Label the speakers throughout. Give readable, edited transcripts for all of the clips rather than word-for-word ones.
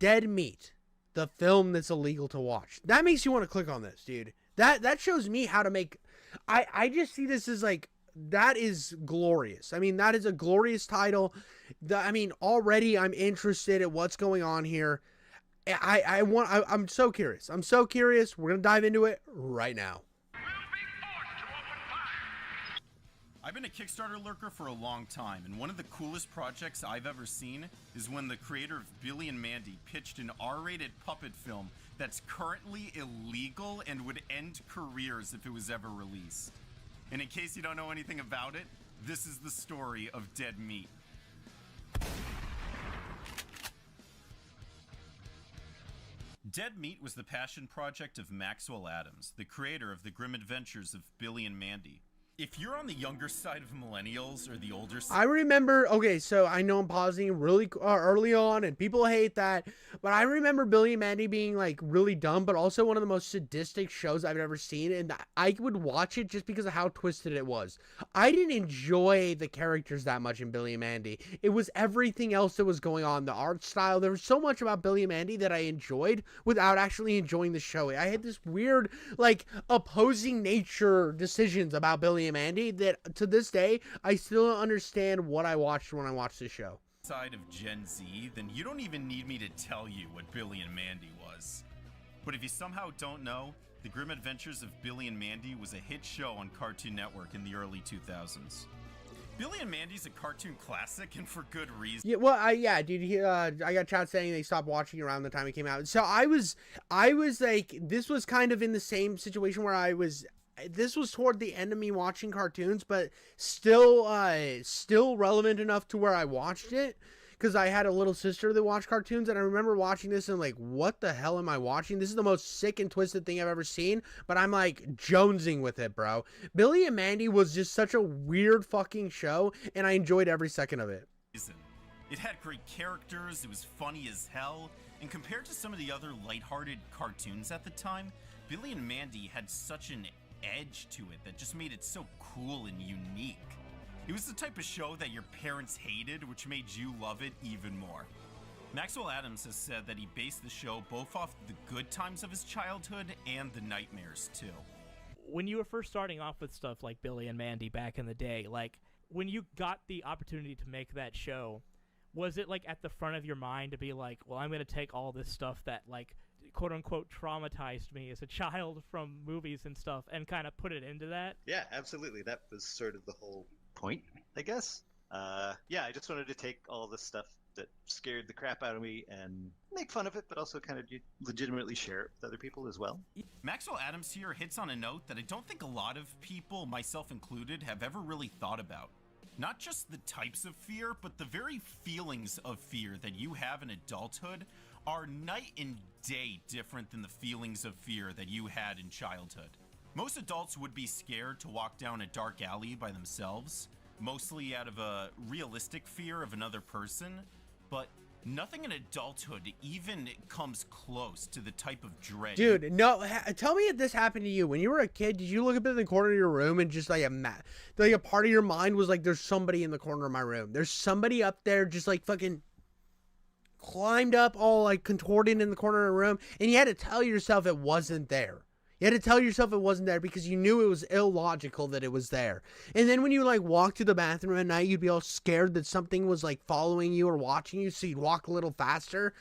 Speaker 1: Dead Meat, the film that's illegal to watch. That makes you want to click on this, dude. That shows me how to make. I just see this as like, that is glorious. I mean, that is a glorious title. Already I'm interested at what's going on here. I'm so curious. I'm so curious. We're gonna dive into it right now.
Speaker 2: I've been a Kickstarter lurker for a long time, and one of the coolest projects I've ever seen is when the creator of Billy and Mandy pitched an R-rated puppet film that's currently illegal and would end careers if it was ever released. And in case you don't know anything about it, this is the story of Dead Meat. Dead Meat was the passion project of Maxwell Adams, the creator of the grim adventures of Billy and Mandy. If you're on the younger side of millennials or the older side...
Speaker 1: I remember, okay, so I know I'm pausing really early on and people hate that, but I remember Billy and Mandy being like really dumb, but also one of the most sadistic shows I've ever seen, and I would watch it just because of how twisted it was. I didn't enjoy the characters that much in Billy and Mandy. It was everything else that was going on, the art style. There was so much about Billy and Mandy that I enjoyed without actually enjoying the show. I had this weird, like, opposing nature decisions about Billy and Mandy that to this day I still don't understand what I watched when I watched the show.
Speaker 2: Side of Gen Z, then you don't even need me to tell you what Billy and Mandy was. But if you somehow don't know, The Grim Adventures of Billy and Mandy was a hit show on Cartoon Network in the early 2000s. Billy and Mandy's a cartoon classic, and for good reason.
Speaker 1: Yeah, well, I got chat saying they stopped watching around the time it came out. So I was like, this was kind of in the same situation where this was toward the end of me watching cartoons, but still relevant enough to where I watched it, because I had a little sister that watched cartoons, and I remember watching this and like, what the hell am I watching? This is the most sick and twisted thing I've ever seen, but I'm like jonesing with it, bro. Billy and Mandy was just such a weird fucking show, and I enjoyed every second of it.
Speaker 2: It had great characters, it was funny as hell, and compared to some of the other lighthearted cartoons at the time, Billy and Mandy had such an edge to it that just made it so cool and unique. It was the type of show that your parents hated, which made you love it even more. Maxwell Adams has said that he based the show both off the good times of his childhood and the nightmares too.
Speaker 3: When you were first starting off with stuff like Billy and Mandy back in the day, like when you got the opportunity to make that show, was it like at the front of your mind to be like, well, I'm going to take all this stuff that like quote-unquote traumatized me as a child from movies and stuff and kind of put it into that?
Speaker 4: Yeah, absolutely. That was sort of the whole point, I guess. Yeah, I just wanted to take all this stuff that scared the crap out of me and make fun of it, but also kind of legitimately share it with other people as well.
Speaker 2: Maxwell Adams here hits on a note that I don't think a lot of people, myself included, have ever really thought about. Not just the types of fear, but the very feelings of fear that you have in adulthood are night and day different than the feelings of fear that you had in childhood. Most adults would be scared to walk down a dark alley by themselves, mostly out of a realistic fear of another person, but nothing in adulthood even comes close to the type of dread.
Speaker 1: Dude, no, tell me if this happened to you. When you were a kid, did you look up in the corner of your room and just like a part of your mind was like, there's somebody in the corner of my room. There's somebody up there just like fucking climbed up all like contorting in the corner of the room, and you had to tell yourself it wasn't there. You had to tell yourself it wasn't there because you knew it was illogical that it was there. And then when you like walk to the bathroom at night, you'd be all scared that something was like following you or watching you, so you'd walk a little faster.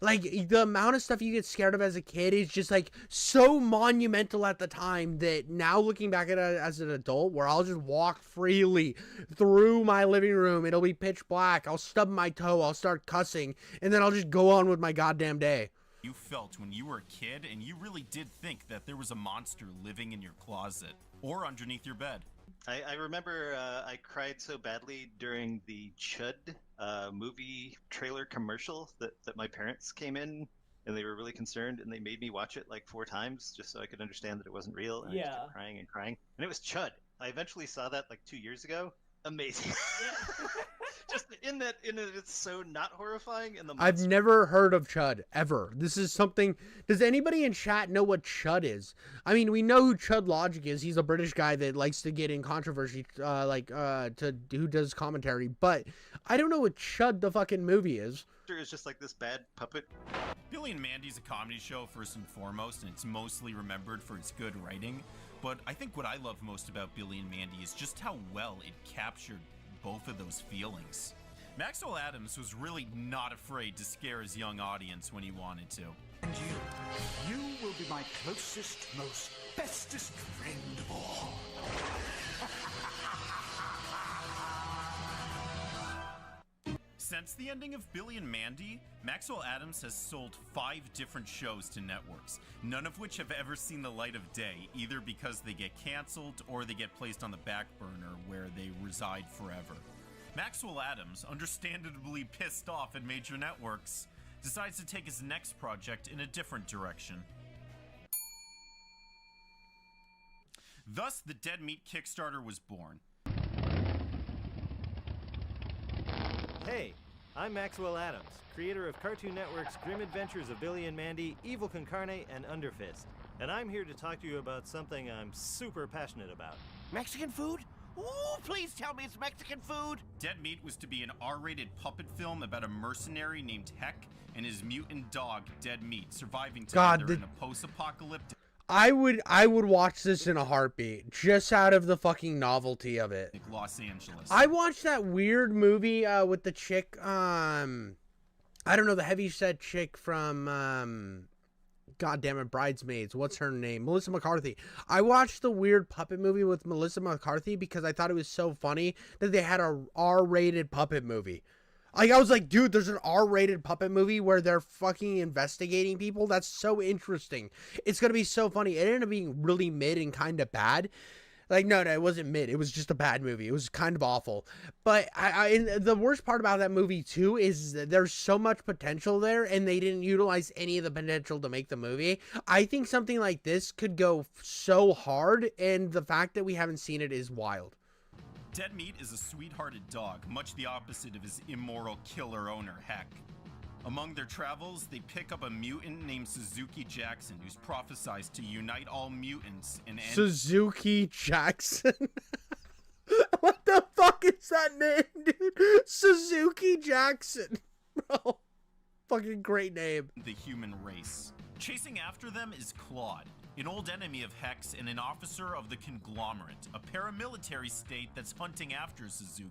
Speaker 1: Like, the amount of stuff you get scared of as a kid is just like so monumental at the time that now looking back at it as an adult, where I'll just walk freely through my living room, it'll be pitch black, I'll stub my toe, I'll start cussing, and then I'll just go on with my goddamn day.
Speaker 2: You felt when you were a kid, and you really did think that there was a monster living in your closet or underneath your bed.
Speaker 4: I remember I cried so badly during the Chud movie trailer commercial that my parents came in and they were really concerned and they made me watch it like 4 times just so I could understand that it wasn't real. And I just kept crying and crying. And it was Chud. I eventually saw that like 2 years ago. amazing. Just in that it's so not horrifying, and the
Speaker 1: I've
Speaker 4: monster.
Speaker 1: never heard of Chud ever. This is something. Does anybody in chat know what Chud is? I mean, we know who Chud Logic is. He's a British guy that likes to get in controversy, to who does commentary. But I don't know what Chud the fucking movie is.
Speaker 4: Is just like this bad puppet.
Speaker 2: Billy and Mandy's a comedy show first and foremost, and it's mostly remembered for its good writing. But I think what I love most about Billy and Mandy is just how well it captured both of those feelings. Maxwell Adams was really not afraid to scare his young audience when he wanted to.
Speaker 5: And you will be my closest, most bestest friend of all.
Speaker 2: Since the ending of Billy and Mandy, Maxwell Adams has sold 5 different shows to networks, none of which have ever seen the light of day, either because they get canceled or they get placed on the back burner where they reside forever. Maxwell Adams, understandably pissed off at major networks, decides to take his next project in a different direction. Thus, the Dead Meat Kickstarter was born.
Speaker 6: Hey, I'm Maxwell Adams, creator of Cartoon Network's Grim Adventures of Billy and Mandy, Evil Concarne, and Underfist. And I'm here to talk to you about something I'm super passionate about.
Speaker 7: Mexican food? Ooh, please tell me it's Mexican food!
Speaker 2: Dead Meat was to be an R-rated puppet film about a mercenary named Heck and his mutant dog, Dead Meat, surviving together in a post-apocalyptic
Speaker 1: I would watch this in a heartbeat, just out of the fucking novelty of it.
Speaker 2: Los Angeles.
Speaker 1: I watched that weird movie with the chick, I don't know, the heavyset chick from, God damn it, Bridesmaids. What's her name? Melissa McCarthy. I watched the weird puppet movie with Melissa McCarthy because I thought it was so funny that they had a R-rated puppet movie. Like, I was like, dude, there's an R-rated puppet movie where they're fucking investigating people. That's so interesting. It's going to be so funny. It ended up being really mid and kind of bad. Like, no, it wasn't mid. It was just a bad movie. It was kind of awful. But and the worst part about that movie, too, is that there's so much potential there, and they didn't utilize any of the potential to make the movie. I think something like this could go so hard, and the fact that we haven't seen it is wild.
Speaker 2: Dead Meat is a sweethearted dog, much the opposite of his immoral killer owner, Heck. Among their travels, they pick up a mutant named Suzuki Jackson, who's prophesized to unite all mutants and end...
Speaker 1: Suzuki Jackson? What the fuck is that name, dude? Suzuki Jackson. Bro, fucking great name.
Speaker 2: ...the human race. Chasing after them is Claude, an old enemy of Hex and an officer of the Conglomerate, a paramilitary state that's hunting after Suzuki.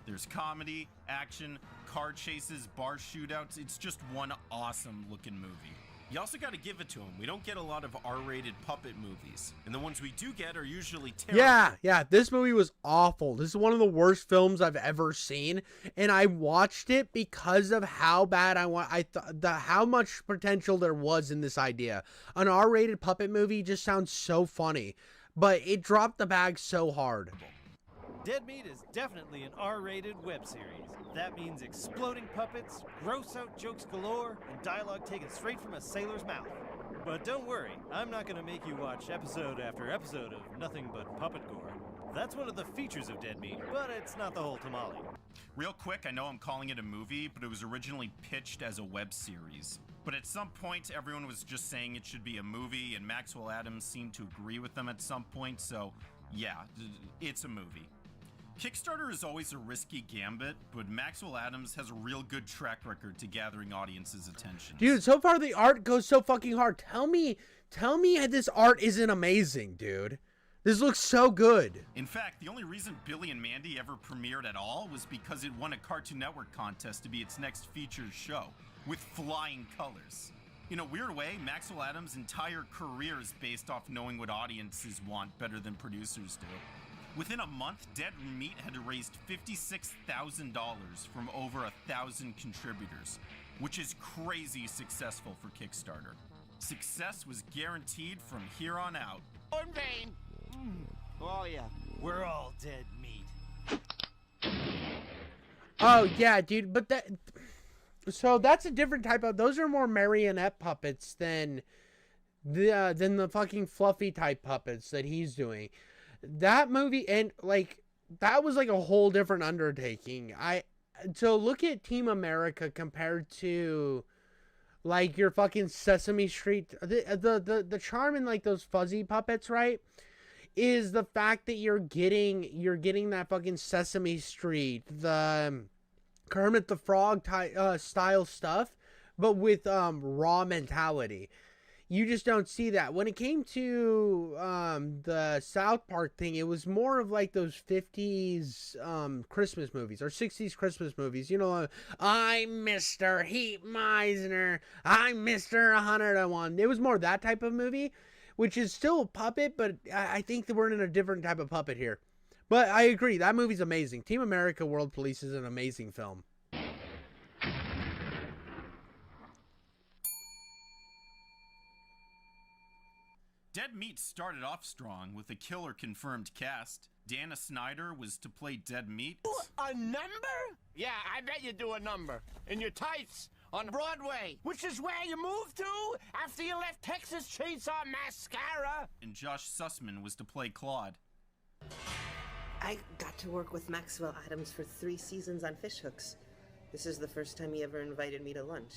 Speaker 2: There's comedy, action, car chases, bar shootouts. It's just one awesome looking movie. You also gotta give it to him. We don't get a lot of R-rated puppet movies, and the ones we do get are usually terrible.
Speaker 1: Yeah, this movie was awful. This is one of the worst films I've ever seen, and I watched it because of how bad how much potential there was in this idea. An R-rated puppet movie just sounds so funny, but it dropped the bag so hard.
Speaker 6: Dead Meat is definitely an R-rated web series. That means exploding puppets, gross-out jokes galore, and dialogue taken straight from a sailor's mouth. But don't worry, I'm not gonna make you watch episode after episode of nothing but puppet gore. That's one of the features of Dead Meat, but it's not the whole tamale.
Speaker 2: Real quick, I know I'm calling it a movie, but it was originally pitched as a web series. But at some point, everyone was just saying it should be a movie, and Maxwell Adams seemed to agree with them at some point, so yeah, it's a movie. Kickstarter is always a risky gambit, but Maxwell Adams has a real good track record to gathering audiences' attention.
Speaker 1: Dude, so far the art goes so fucking hard. Tell me this art isn't amazing, dude. This looks so good.
Speaker 2: In fact, the only reason Billy and Mandy ever premiered at all was because it won a Cartoon Network contest to be its next featured show, with flying colors. In a weird way, Maxwell Adams' entire career is based off knowing what audiences want better than producers do. Within a month, Dead Meat had raised $56,000 from over 1,000 contributors, which is crazy successful for Kickstarter. Success was guaranteed from here on out.
Speaker 7: In vain. Oh yeah.
Speaker 6: We're all dead meat.
Speaker 1: Oh yeah, dude, but that's a different type of. Those are more marionette puppets than the fucking fluffy type puppets that he's doing. That movie, and like that was like a whole different undertaking. So look at Team America compared to like your fucking Sesame Street. The charm in like those fuzzy puppets, right? Is the fact that you're getting that fucking Sesame Street, the Kermit the Frog style stuff, but with raw mentality. You just don't see that. When it came to the South Park thing, it was more of like those 50s Christmas movies or 60s Christmas movies. You know, I'm Mr. Heat Meisner. I'm Mr. 101. It was more that type of movie, which is still a puppet, but I think that we're in a different type of puppet here. But I agree. That movie's amazing. Team America World Police is an amazing film.
Speaker 2: Dead Meat started off strong with a killer confirmed cast. Dana Snyder was to play Dead Meat.
Speaker 7: A number? Yeah, I bet you do a number. In your tights on Broadway, which is where you moved to after you left Texas Chainsaw Mascara.
Speaker 2: And Josh Sussman was to play Claude.
Speaker 8: I got to work with Maxwell Adams for 3 seasons on Fishhooks. This is the first time he ever invited me to lunch.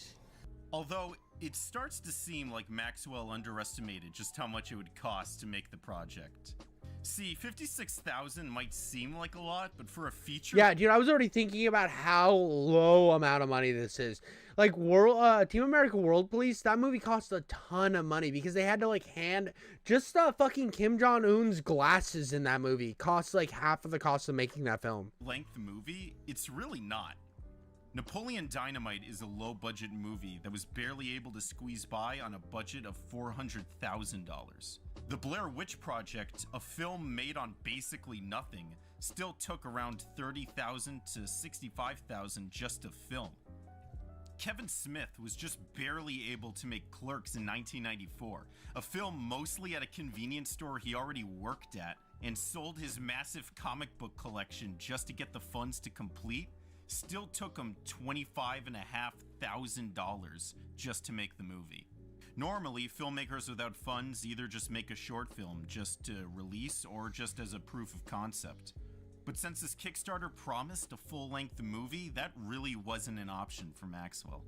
Speaker 2: Although it starts to seem like Maxwell underestimated just how much it would cost to make the project. See, $56,000 might seem like a lot, but for a feature...
Speaker 1: Yeah, dude, I was already thinking about how low amount of money this is. Like, Team America World Police, that movie cost a ton of money because they had to, like, just fucking Kim Jong-un's glasses in that movie cost, like, half of the cost of making that film.
Speaker 2: Length movie, it's really not. Napoleon Dynamite is a low-budget movie that was barely able to squeeze by on a budget of $400,000. The Blair Witch Project, a film made on basically nothing, still took around $30,000 to $65,000 just to film. Kevin Smith was just barely able to make Clerks in 1994, a film mostly at a convenience store he already worked at, and sold his massive comic book collection just to get the funds to complete. Still took him $25,500 just to make the movie. Normally, filmmakers without funds either just make a short film just to release or just as a proof of concept. But since this Kickstarter promised a full-length movie, that really wasn't an option for Maxwell.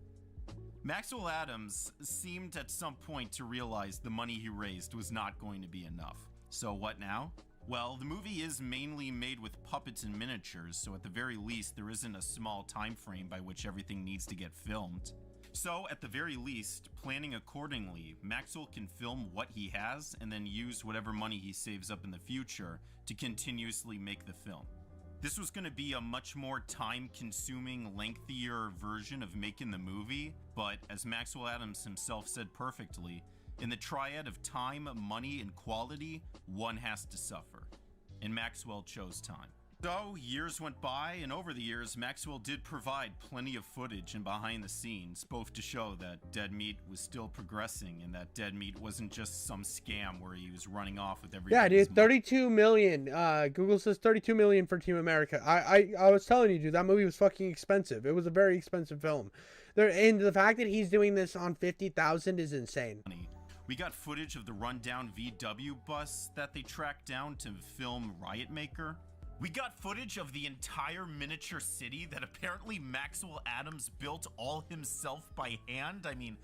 Speaker 2: Maxwell Adams seemed at some point to realize the money he raised was not going to be enough. So what now? Well, the movie is mainly made with puppets and miniatures, so at the very least, there isn't a small time frame by which everything needs to get filmed. So, at the very least, planning accordingly, Maxwell can film what he has and then use whatever money he saves up in the future to continuously make the film. This was going to be a much more time-consuming, lengthier version of making the movie, but as Maxwell Adams himself said perfectly, in the triad of time, money, and quality, one has to suffer. And Maxwell chose time. So, years went by, and over the years, Maxwell did provide plenty of footage and behind the scenes, both to show that Dead Meat was still progressing and that Dead Meat wasn't just some scam where he was running off with everything.
Speaker 1: Yeah, dude, 32 million. Google says 32 million for Team America. I was telling you, dude, that movie was fucking expensive. It was a very expensive film. And the fact that he's doing this on 50,000 is insane.
Speaker 2: We got footage of the rundown VW bus that they tracked down to film Riot Maker. We got footage of the entire miniature city that apparently Maxwell Adams built all himself by hand. I mean,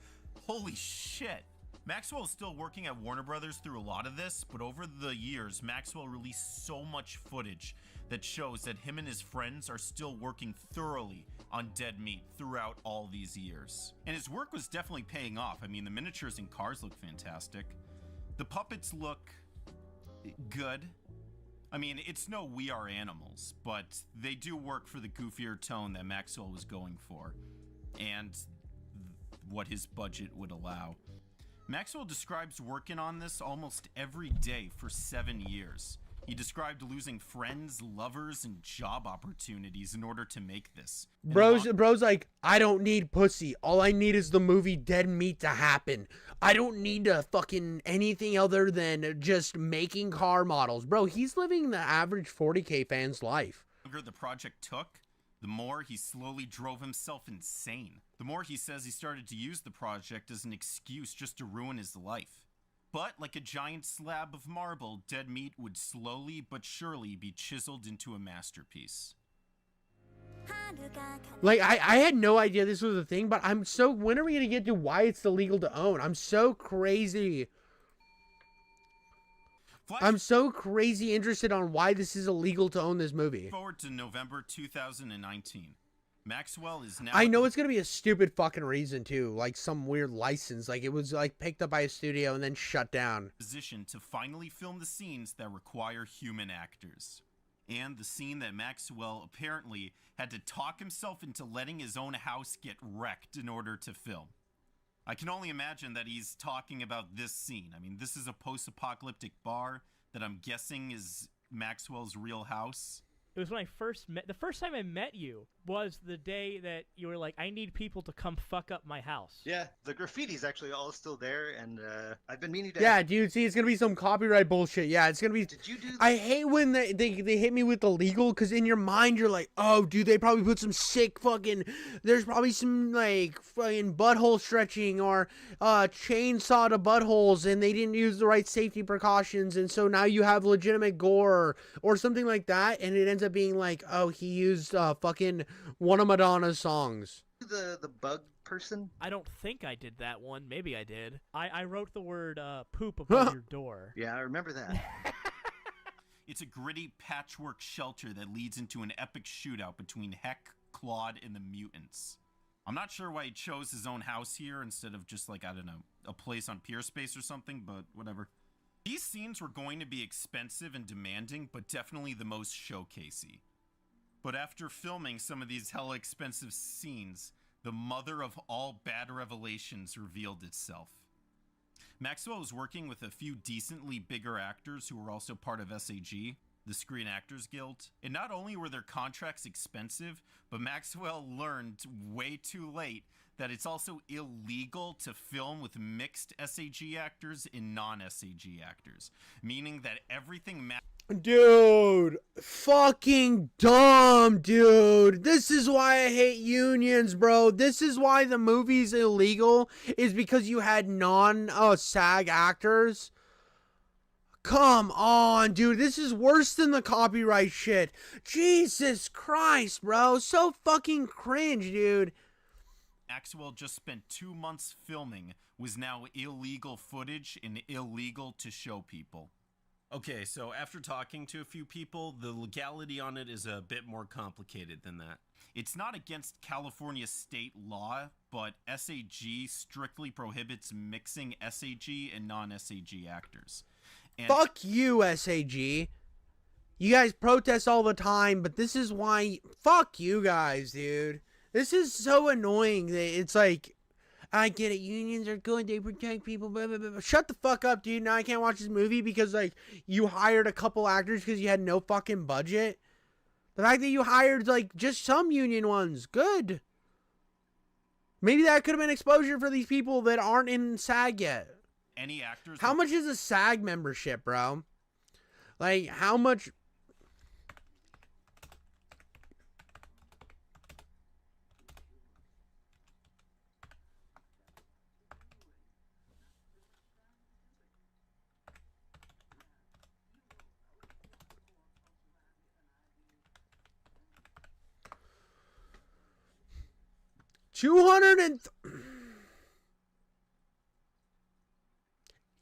Speaker 2: holy shit. Maxwell is still working at Warner Brothers through a lot of this, but over the years, Maxwell released so much footage that shows that him and his friends are still working thoroughly on Dead Meat throughout all these years. And his work was definitely paying off. I mean, the miniatures and cars look fantastic. The puppets look good. I mean, it's no We Are Animals, but they do work for the goofier tone that Maxwell was going for, and what his budget would allow. Maxwell describes working on this almost every day for 7 years. He described losing friends, lovers, and job opportunities in order to make this.
Speaker 1: Bro's like, I don't need pussy. All I need is the movie Dead Meat to happen. I don't need to fucking anything other than just making car models. Bro, he's living the average 40K fan's life.
Speaker 2: The longer the project took, the more he slowly drove himself insane. The more he says he started to use the project as an excuse just to ruin his life. But like a giant slab of marble, Dead Meat would slowly but surely be chiseled into a masterpiece.
Speaker 1: Like, I had no idea this was a thing, but when are we going to get to why it's illegal to own? I'm so crazy. I'm so crazy interested on why this is illegal to own this movie.
Speaker 2: Forward to November 2019. Maxwell is now...
Speaker 1: I know it's going to be a stupid fucking reason, too. Like, some weird license. Like, it was, like, picked up by a studio and then shut down.
Speaker 2: ...position to finally film the scenes that require human actors. And the scene that Maxwell apparently had to talk himself into letting his own house get wrecked in order to film. I can only imagine that he's talking about this scene. I mean, this is a post-apocalyptic bar that I'm guessing is Maxwell's real house.
Speaker 3: It was when I first met. The first time I met you was the day that you were like, I need people to come fuck up my house.
Speaker 4: Yeah, the graffiti's actually all still there, and I've been meaning to...
Speaker 1: Yeah, dude, see, it's going to be some copyright bullshit. Yeah, it's going to be...
Speaker 4: Did you do that?
Speaker 1: I hate when they hit me with the legal, because in your mind, you're like, oh, dude, they probably put some sick fucking... There's probably some, like, fucking butthole stretching or chainsaw to buttholes, and they didn't use the right safety precautions, and so now you have legitimate gore or something like that, and it ends up being like, oh, he used fucking one of Madonna's songs.
Speaker 4: The bug person?
Speaker 3: I don't think I did that one. Maybe I did. I wrote the word poop above your door.
Speaker 4: Yeah, I remember that.
Speaker 2: It's a gritty patchwork shelter that leads into an epic shootout between Heck, Claude, and the mutants. I'm not sure why he chose his own house here instead of just, like, I don't know, a place on Pier Space or something, but whatever. These scenes were going to be expensive and demanding, but definitely the most showcasey. But after filming some of these hella expensive scenes, the mother of all bad revelations revealed itself. Maxwell was working with a few decently bigger actors who were also part of SAG, the Screen Actors Guild. And not only were their contracts expensive, but Maxwell learned way too late that it's also illegal to film with mixed SAG actors and non-SAG actors. Meaning that everything...
Speaker 1: Dude, fucking dumb, dude. This is why I hate unions, bro. This is why the movie's illegal, is because you had non-SAG actors. Come on, dude. This is worse than the copyright shit. Jesus Christ, bro. So fucking cringe, dude.
Speaker 2: Maxwell just spent 2 months filming was now illegal footage and illegal to show people. Okay, so after talking to a few people, the legality on it is a bit more complicated than that. It's not against California state law, but SAG strictly prohibits mixing SAG and non-SAG actors. And
Speaker 1: fuck you, SAG. You guys protest all the time, but this is why... Fuck you guys, dude. This is so annoying that it's like... I get it, unions are good, they protect people, blah, blah, blah. Shut the fuck up, dude. Now I can't watch this movie because, like, you hired a couple actors because you had no fucking budget. The fact that you hired, like, just some union ones, good. Maybe that could have been exposure for these people that aren't in SAG yet.
Speaker 2: any actors...
Speaker 1: How much is a SAG membership, bro? Like, how much...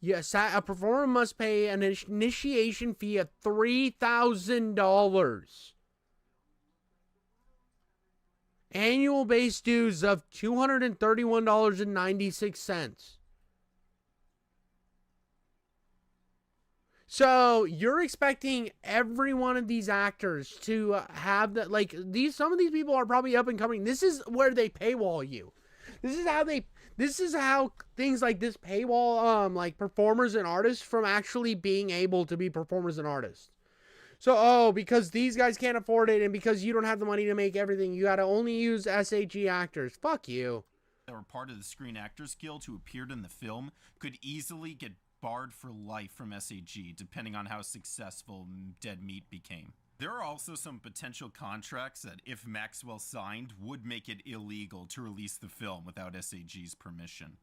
Speaker 1: Yes, a performer must pay an initiation fee of $3,000. Annual base dues of $231.96. So you're expecting every one of these actors to have that, like, some of these people are probably up and coming. This is where they paywall you. This is how things like this paywall, like performers and artists from actually being able to be performers and artists. So, because these guys can't afford it and because you don't have the money to make everything, you gotta only use SAG actors. Fuck you.
Speaker 2: That were part of the Screen Actors Guild who appeared in the film could easily get barred for life from SAG, depending on how successful Dead Meat became. There are also some potential contracts that, if Maxwell signed, would make it illegal to release the film without SAG's permission.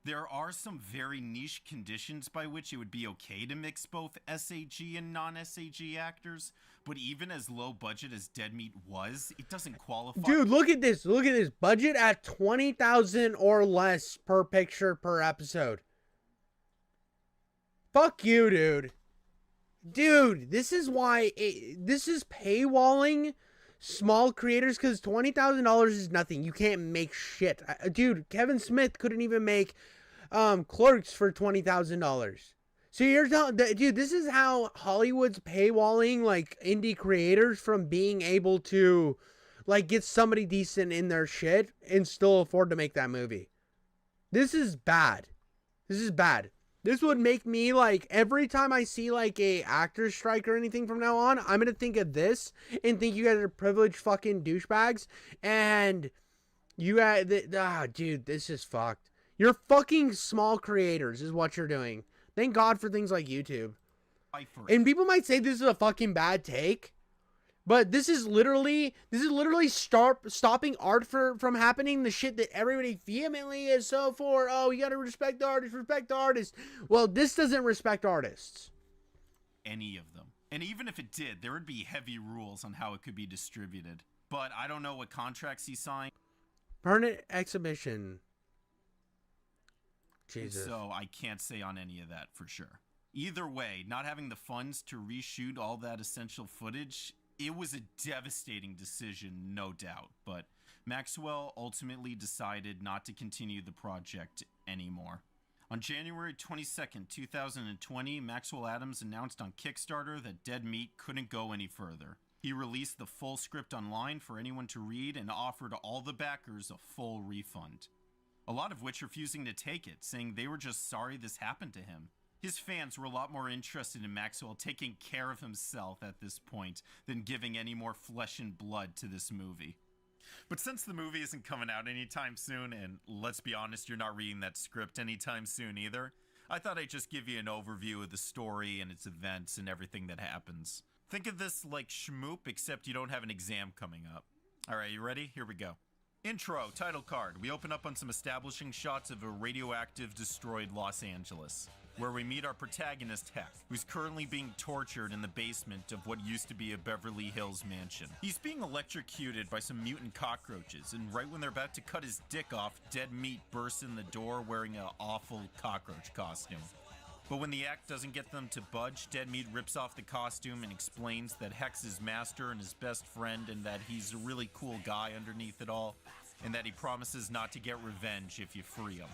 Speaker 2: There are some very niche conditions by which it would be okay to mix both SAG and non-SAG actors, but even as low budget as Dead Meat was, it doesn't qualify.
Speaker 1: Dude, look at this. Look at this. Budget at $20,000 or less per picture per episode. Fuck you, dude. Dude, this is why this is paywalling small creators, because $20,000 is nothing. You can't make shit. Dude, Kevin Smith couldn't even make Clerks for $20,000. So you're telling, dude, this is how Hollywood's paywalling like indie creators from being able to like get somebody decent in their shit and still afford to make that movie. This is bad. This is bad. This would make me like, every time I see like a actor strike or anything from now on, I'm gonna think of this and think you guys are privileged fucking douchebags, and you dude, this is fucked. You're fucking small creators is what you're doing. Thank God for things like YouTube. And people might say this is a fucking bad take, but this is literally stopping art from happening. The shit that everybody vehemently is so for. Oh, you gotta respect the artists, respect the artists. Well, this doesn't respect artists.
Speaker 2: Any of them. And even if it did, there would be heavy rules on how it could be distributed. But I don't know what contracts he signed.
Speaker 1: Permanent exhibition. Jesus.
Speaker 2: So I can't say on any of that for sure. Either way, not having the funds to reshoot all that essential footage, it was a devastating decision, no doubt, but Maxwell ultimately decided not to continue the project anymore. On January 22nd, 2020, Maxwell Atoms announced on Kickstarter that Dead Meat couldn't go any further. He released the full script online for anyone to read and offered all the backers a full refund. A lot of which refusing to take it, saying they were just sorry this happened to him. His fans were a lot more interested in Maxwell taking care of himself at this point than giving any more flesh and blood to this movie. But since the movie isn't coming out anytime soon, and let's be honest, you're not reading that script anytime soon either, I thought I'd just give you an overview of the story and its events and everything that happens. Think of this like Schmoop, except you don't have an exam coming up. Alright, you ready? Here we go. Intro, title card. We open up on some establishing shots of a radioactive, destroyed Los Angeles, where we meet our protagonist, Heck, who's currently being tortured in the basement of what used to be a Beverly Hills mansion. He's being electrocuted by some mutant cockroaches, and right when they're about to cut his dick off, Dead Meat bursts in the door wearing an awful cockroach costume. But when the act doesn't get them to budge, Dead Meat rips off the costume and explains that Heck's his master and his best friend, and that he's a really cool guy underneath it all, and that he promises not to get revenge if you free him.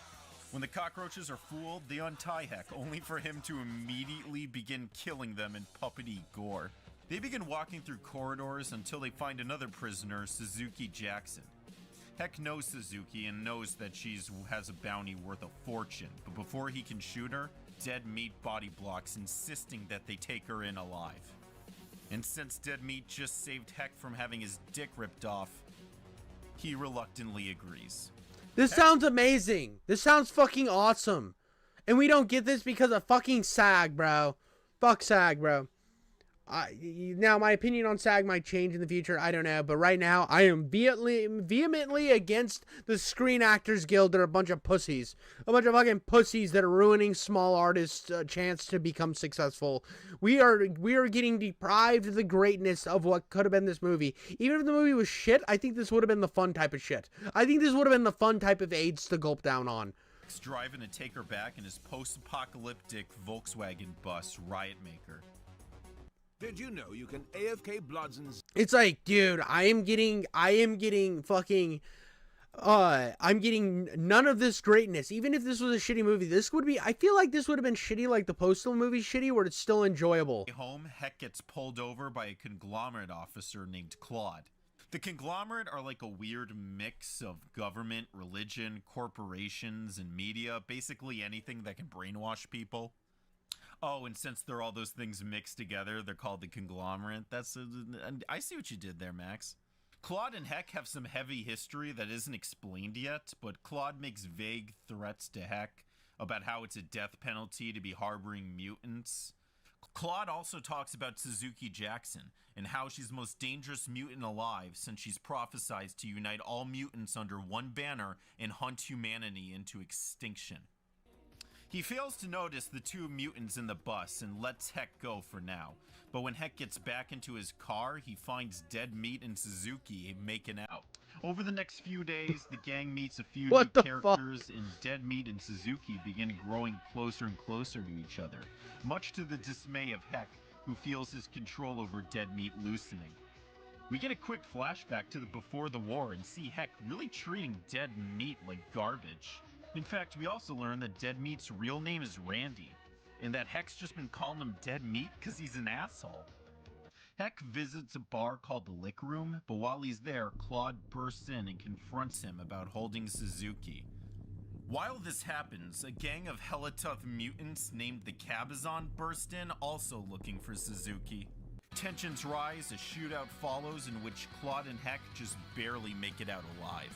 Speaker 2: When the cockroaches are fooled, they untie Heck, only for him to immediately begin killing them in puppety gore. They begin walking through corridors until they find another prisoner, Suzuki Jackson. Heck knows Suzuki and knows that she has a bounty worth a fortune, but before he can shoot her, Dead Meat body blocks, insisting that they take her in alive. And since Dead Meat just saved Heck from having his dick ripped off, he reluctantly agrees.
Speaker 1: This sounds amazing. This sounds fucking awesome. And we don't get this because of fucking SAG, bro. Fuck SAG, bro. Now, my opinion on SAG might change in the future. I don't know. But right now, I am vehemently against the Screen Actors Guild. They're a bunch of pussies. A bunch of fucking pussies that are ruining small artists' chance to become successful. We are getting deprived of the greatness of what could have been this movie. Even if the movie was shit, I think this would have been the fun type of shit. I think this would have been the fun type of AIDS to gulp down on.
Speaker 2: He's driving to take her back in his post-apocalyptic Volkswagen bus, Riot Maker.
Speaker 9: Did you know you can AFK Bloods and...
Speaker 1: It's like, dude, I'm getting fucking, I'm getting none of this greatness. Even if this was a shitty movie, I feel like this would have been shitty like the Postal movie shitty, where it's still enjoyable.
Speaker 2: Home, Heck gets pulled over by a conglomerate officer named Claude. The conglomerate are like a weird mix of government, religion, corporations, and media. Basically anything that can brainwash people. Oh, and since they're all those things mixed together, they're called the conglomerate. I see what you did there, Max. Claude and Heck have some heavy history that isn't explained yet, but Claude makes vague threats to Heck about how it's a death penalty to be harboring mutants. Claude also talks about Suzuki Jackson and how she's the most dangerous mutant alive since she's prophesized to unite all mutants under one banner and hunt humanity into extinction. He fails to notice the two mutants in the bus and lets Heck go for now. But when Heck gets back into his car, he finds Dead Meat and Suzuki making out. Over the next few days, the gang meets a few new characters, and Dead Meat and Suzuki begin growing closer and closer to each other, much to the dismay of Heck, who feels his control over Dead Meat loosening. We get a quick flashback to the before the war and see Heck really treating Dead Meat like garbage. In fact, we also learn that Dead Meat's real name is Randy, and that Heck's just been calling him Dead Meat because he's an asshole. Heck visits a bar called the Lick Room, but while he's there, Claude bursts in and confronts him about holding Suzuki. While this happens, a gang of hella tough mutants named the Cabazon burst in, also looking for Suzuki. Tensions rise, a shootout follows in which Claude and Heck just barely make it out alive.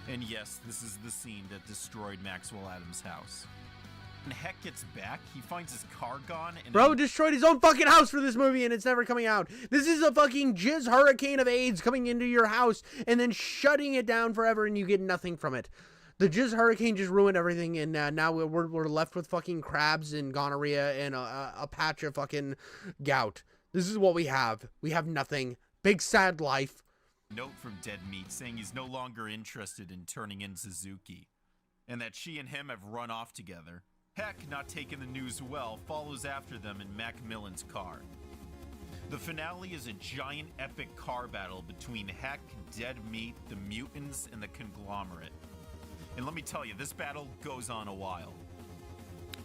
Speaker 2: And yes, this is the scene that destroyed Maxwell Adams' house. When Heck gets back, he finds his car gone and—
Speaker 1: Bro destroyed his own fucking house for this movie and it's never coming out. This is a fucking jizz hurricane of AIDS coming into your house and then shutting it down forever and you get nothing from it. The jizz hurricane just ruined everything and now we're left with fucking crabs and gonorrhea and a patch of fucking gout. This is what we have. We have nothing. Big sad life.
Speaker 2: Note from Dead Meat saying he's no longer interested in turning in Suzuki, and that she and him have run off together. Heck, not taking the news well, follows after them in Macmillan's car. The finale is a giant epic car battle between Heck, Dead Meat, the mutants, and the conglomerate. And let me tell you, this battle goes on a while.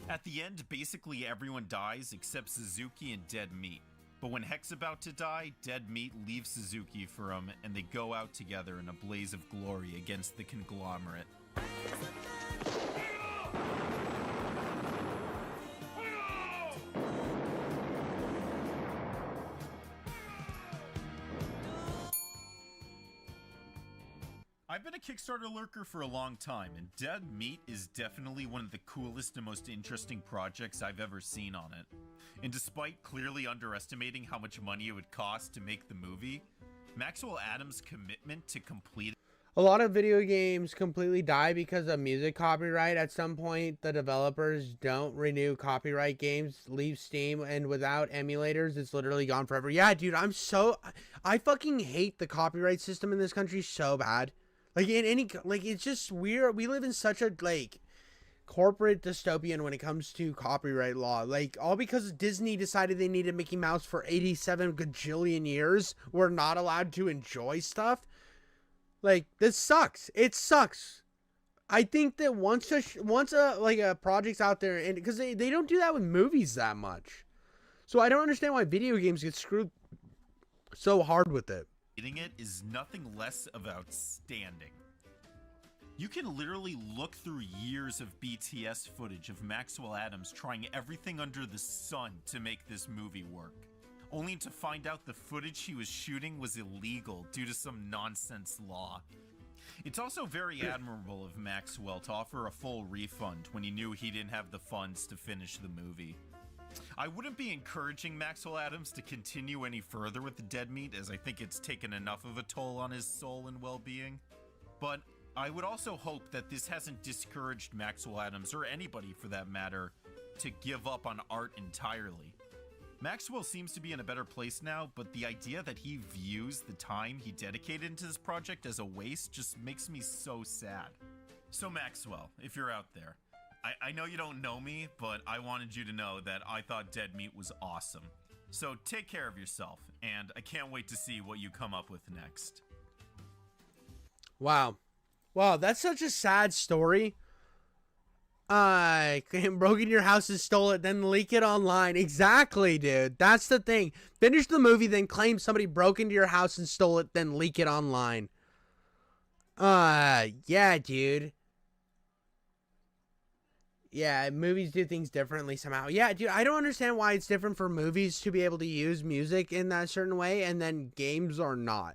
Speaker 2: At the end, basically everyone dies except Suzuki and Dead Meat. But when Heck's about to die, Dead Meat leaves Suzuki for him, and they go out together in a blaze of glory against the conglomerate. I've been a Kickstarter lurker for a long time, and Dead Meat is definitely one of the coolest and most interesting projects I've ever seen on it. And despite clearly underestimating how much money it would cost to make the movie, Maxwell Adams' commitment to complete—
Speaker 1: A lot of video games completely die because of music copyright. At some point, the developers don't renew copyright games, leave Steam, and without emulators, it's literally gone forever. Yeah, dude, I fucking hate the copyright system in this country so bad. Like, it's just weird. We live in such a, corporate dystopian when it comes to copyright law. Like, all because Disney decided they needed Mickey Mouse for 87 gajillion years. We're not allowed to enjoy stuff. Like, this sucks. It sucks. I think that once a project's out there, and because they don't do that with movies that much. So I don't understand why video games get screwed so hard with it.
Speaker 2: It is nothing less of outstanding. You can literally look through years of BTS footage of Maxwell Adams trying everything under the sun to make this movie work, only to find out the footage he was shooting was illegal due to some nonsense law. It's also very admirable of Maxwell to offer a full refund when he knew he didn't have the funds to finish the movie. I wouldn't be encouraging Maxwell Adams to continue any further with the Dead Meat, as I think it's taken enough of a toll on his soul and well-being. But I would also hope that this hasn't discouraged Maxwell Adams, or anybody for that matter, to give up on art entirely. Maxwell seems to be in a better place now, but the idea that he views the time he dedicated into this project as a waste just makes me so sad. So Maxwell, if you're out there, I know you don't know me, but I wanted you to know that I thought Dead Meat was awesome. So take care of yourself, and I can't wait to see what you come up with next.
Speaker 1: Wow, that's such a sad story. Broke into your house and stole it, then leak it online. Exactly, dude. That's the thing. Finish the movie, then claim somebody broke into your house and stole it, then leak it online. Yeah, dude. Yeah, movies do things differently somehow. Yeah, dude, I don't understand why it's different for movies to be able to use music in that certain way, and then games are not.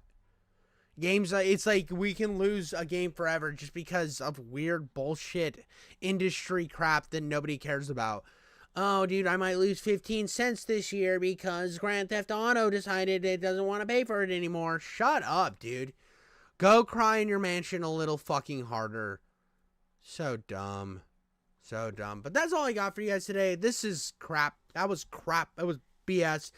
Speaker 1: Games, it's like we can lose a game forever just because of weird bullshit industry crap that nobody cares about. Oh, dude, I might lose 15 cents this year because Grand Theft Auto decided it doesn't want to pay for it anymore. Shut up, dude. Go cry in your mansion a little fucking harder. So dumb. So dumb. But that's all I got for you guys today. This is crap. That was crap. That was BS.